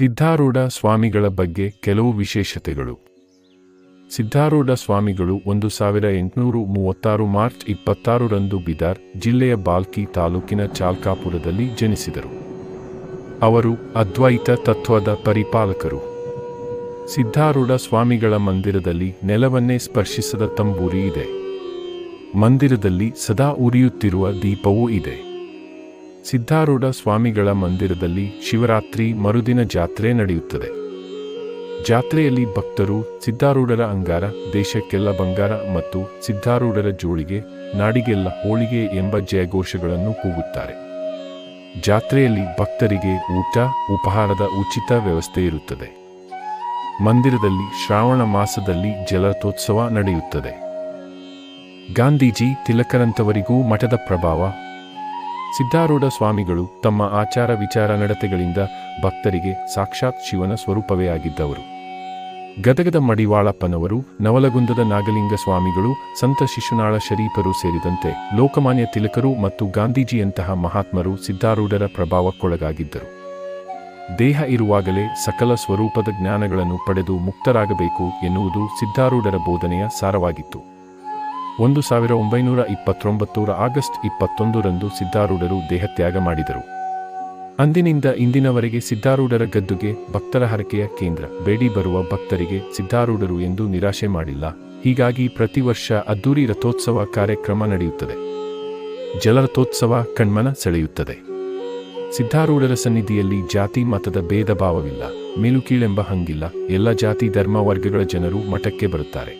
ಸಿದ್ಧಾರೂಢ ಸ್ವಾಮಿಗಳ ಬಗ್ಗೆ ಕೆಲವು ವಿಶೇಷತೆಗಳು. ಸಿದ್ಧಾರೂಢ ಸ್ವಾಮಿಗಳು 1836 ಮಾರ್ಚ್ 26ರಂದು ಬಿದಾರ್ ಜಿಲ್ಲೆಯ ಬಾಲ್ಕಿ ತಾಲೂಕಿನ ಚಾಲ್ಕಾಪುರದಲ್ಲಿ ಜನಿಸಿದರು. ಅವರು ಅದ್ವೈತ ತತ್ವದ ಪರಿಪಾಲಕರು. ಸಿದ್ಧಾರೂಢ ಸ್ವಾಮಿಗಳ ಮಂದಿರದಲ್ಲಿ ನೆಲವನ್ನೇ ಸ್ಪರ್ಶಿಸದ ತಂಬೂರಿ ಇದೆ. ಮಂದಿರದಲ್ಲಿ ಸದಾ ಉರಿಯುತ್ತಿರುವ ದೀಪವೂ ಇದೆ. ಸಿದ್ಧಾರೂಢ ಸ್ವಾಮಿಗಳ ಮಂದಿರದಲ್ಲಿ ಶಿವರಾತ್ರಿ ಮರುದಿನ ಜಾತ್ರೆ ನಡೆಯುತ್ತದೆ. ಜಾತ್ರೆಯಲ್ಲಿ ಭಕ್ತರು ಸಿದ್ಧಾರೂಢರ ಅಂಗಾರ, ದೇಶಕ್ಕೆಲ್ಲ ಬಂಗಾರ ಮತ್ತು ಸಿದ್ಧಾರೂಢರ ಜೋಳಿಗೆ, ನಾಡಿಗೆಲ್ಲ ಹೋಳಿಗೆ ಎಂಬ ಜಯಘೋಷಗಳನ್ನು ಕೂಗುತ್ತಾರೆ. ಜಾತ್ರೆಯಲ್ಲಿ ಭಕ್ತರಿಗೆ ಊಟ, ಉಪಹಾರದ ಉಚಿತ ವ್ಯವಸ್ಥೆ ಇರುತ್ತದೆ. ಮಂದಿರದಲ್ಲಿ ಶ್ರಾವಣ ಮಾಸದಲ್ಲಿ ಜಲರಥೋತ್ಸವ ನಡೆಯುತ್ತದೆ. ಗಾಂಧೀಜಿ, ತಿಲಕರಂತವರಿಗೂ ಮಠದ ಪ್ರಭಾವ. ಸಿದ್ಧಾರೂಢ ಸ್ವಾಮಿಗಳು ತಮ್ಮ ಆಚಾರ ವಿಚಾರ ನಡತೆಗಳಿಂದ ಭಕ್ತರಿಗೆ ಸಾಕ್ಷಾತ್ ಶಿವನ ಸ್ವರೂಪವೇ ಆಗಿದ್ದವರು. ಗದಗದ ಮಡಿವಾಳಪ್ಪನವರು, ನವಲಗುಂದದ ನಾಗಲಿಂಗ ಸ್ವಾಮಿಗಳು, ಸಂತ ಶಿಶುನಾಳ ಶರೀಫರು ಸೇರಿದಂತೆ ಲೋಕಮಾನ್ಯ ತಿಲಕರು ಮತ್ತು ಗಾಂಧೀಜಿಯಂತಹ ಮಹಾತ್ಮರು ಸಿದ್ಧಾರೂಢರ ಪ್ರಭಾವಕ್ಕೊಳಗಾಗಿದ್ದರು. ದೇಹ ಇರುವಾಗಲೇ ಸಕಲ ಸ್ವರೂಪದ ಜ್ಞಾನಗಳನ್ನು ಪಡೆದು ಮುಕ್ತರಾಗಬೇಕು ಎನ್ನುವುದು ಸಿದ್ಧಾರೂಢರ ಬೋಧನೆಯ ಸಾರವಾಗಿತ್ತು. 1929 ಆಗಸ್ಟ್ 21ರಂದು ಸಿದ್ಧಾರೂಢರು ದೇಹತ್ಯಾಗ ಮಾಡಿದರು. ಅಂದಿನಿಂದ ಇಂದಿನವರೆಗೆ ಸಿದ್ಧಾರೂಢರ ಗದ್ದುಗೆ ಭಕ್ತರ ಹರಕೆಯ ಕೇಂದ್ರ. ಬೇಡಿ ಬರುವ ಭಕ್ತರಿಗೆ ಸಿದ್ಧಾರೂಢರು ಎಂದು ನಿರಾಶೆ ಮಾಡಿಲ್ಲ. ಹೀಗಾಗಿ ಪ್ರತಿ ವರ್ಷ ಅದ್ದೂರಿ ರಥೋತ್ಸವ ಕಾರ್ಯಕ್ರಮ ನಡೆಯುತ್ತದೆ. ಜಲರಥೋತ್ಸವ ಕಣ್ಮನ ಸೆಳೆಯುತ್ತದೆ. ಸಿದ್ಧಾರೂಢರ ಸನ್ನಿಧಿಯಲ್ಲಿ ಜಾತಿ ಮತದ ಭೇದ ಭಾವವಿಲ್ಲ, ಮೇಲುಕೀಳೆಂಬ ಹಂಗಿಲ್ಲ. ಎಲ್ಲ ಜಾತಿ ಧರ್ಮ ವರ್ಗಗಳ ಜನರು ಮಠಕ್ಕೆ ಬರುತ್ತಾರೆ.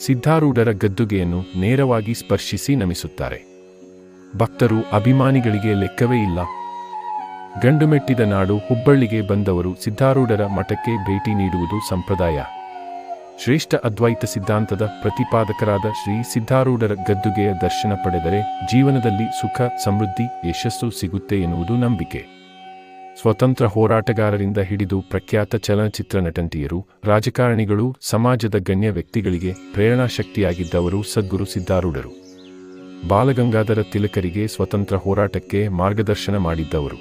ಸಿದ್ಧಾರೂಢರ ಗದ್ದುಗೆಯನ್ನು ನೇರವಾಗಿ ಸ್ಪರ್ಶಿಸಿ ನಮಿಸುತ್ತಾರೆ. ಭಕ್ತರು ಅಭಿಮಾನಿಗಳಿಗೆ ಲೆಕ್ಕವೇ ಇಲ್ಲ. ಗಂಡು ಮೆಟ್ಟಿದ ನಾಡು ಹುಬ್ಬಳ್ಳಿಗೆ ಬಂದವರು ಸಿದ್ಧಾರೂಢರ ಮಠಕ್ಕೆ ಭೇಟಿ ನೀಡುವುದು ಸಂಪ್ರದಾಯ. ಶ್ರೇಷ್ಠ ಅದ್ವೈತ ಸಿದ್ಧಾಂತದ ಪ್ರತಿಪಾದಕರಾದ ಶ್ರೀ ಸಿದ್ಧಾರೂಢರ ಗದ್ದುಗೆಯ ದರ್ಶನ ಪಡೆದರೆ ಜೀವನದಲ್ಲಿ ಸುಖ, ಸಮೃದ್ಧಿ, ಯಶಸ್ಸು ಸಿಗುತ್ತೆ ಎನ್ನುವುದು ನಂಬಿಕೆ. ಸ್ವತಂತ್ರ ಹೋರಾಟಗಾರರಿಂದ ಹಿಡಿದು ಪ್ರಖ್ಯಾತ ಚಲನಚಿತ್ರ ನಟಂಟಿಯರು, ರಾಜಕಾರಣಿಗಳು, ಸಮಾಜದ ಗಣ್ಯ ವ್ಯಕ್ತಿಗಳಿಗೆ ಪ್ರೇರಣಾ ಶಕ್ತಿಯಾಗಿದ್ದವರು ಸದ್ಗುರು ಸಿದ್ಧಾರೂಢರು. ಬಾಲಗಂಗಾಧರ ತಿಲಕರಿಗೆ ಸ್ವತಂತ್ರ ಹೋರಾಟಕ್ಕೆ ಮಾರ್ಗದರ್ಶನ ಮಾಡಿದ್ದವರು.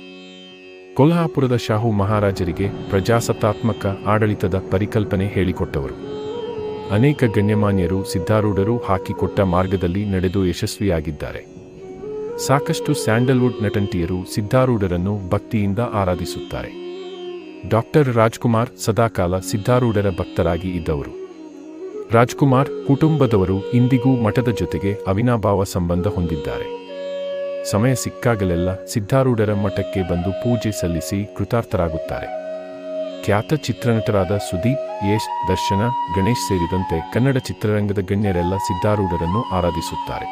ಕೊಲ್ಹಾಪುರದ ಶಾಹು ಮಹಾರಾಜರಿಗೆ ಪ್ರಜಾಸತ್ತಾತ್ಮಕ ಆಡಳಿತದ ಪರಿಕಲ್ಪನೆ ಹೇಳಿಕೊಟ್ಟವರು. ಅನೇಕ ಗಣ್ಯಮಾನ್ಯರು ಸಿದ್ಧಾರೂಢರು ಹಾಕಿಕೊಟ್ಟ ಮಾರ್ಗದಲ್ಲಿ ನಡೆದು ಯಶಸ್ವಿಯಾಗಿದ್ದಾರೆ. ಸಾಕಷ್ಟು ಸ್ಯಾಂಡಲ್ವುಡ್ ನಟಂಟಿಯರು ಸಿದ್ಧಾರೂಢರನ್ನು ಭಕ್ತಿಯಿಂದ ಆರಾಧಿಸುತ್ತಾರೆ. ಡಾಕ್ಟರ್ ರಾಜ್ಕುಮಾರ್ ಸದಾಕಾಲ ಸಿದ್ಧಾರೂಢರ ಭಕ್ತರಾಗಿ ಇದ್ದವರು. ರಾಜ್ಕುಮಾರ್ ಕುಟುಂಬದವರು ಇಂದಿಗೂ ಮಠದ ಜೊತೆಗೆ ಅವಿನಾಭಾವ ಸಂಬಂಧ ಹೊಂದಿದ್ದಾರೆ. ಸಮಯ ಸಿಕ್ಕಾಗಲೆಲ್ಲ ಸಿದ್ಧಾರೂಢರ ಮಠಕ್ಕೆ ಬಂದು ಪೂಜೆ ಸಲ್ಲಿಸಿ ಕೃತಾರ್ಥರಾಗುತ್ತಾರೆ. ಖ್ಯಾತ ಚಿತ್ರನಟರಾದ ಸುದೀಪ್, ಯಶ್, ದರ್ಶನ, ಗಣೇಶ್ ಸೇರಿದಂತೆ ಕನ್ನಡ ಚಿತ್ರರಂಗದ ಗಣ್ಯರೆಲ್ಲ ಸಿದ್ಧಾರೂಢರನ್ನು ಆರಾಧಿಸುತ್ತಾರೆ.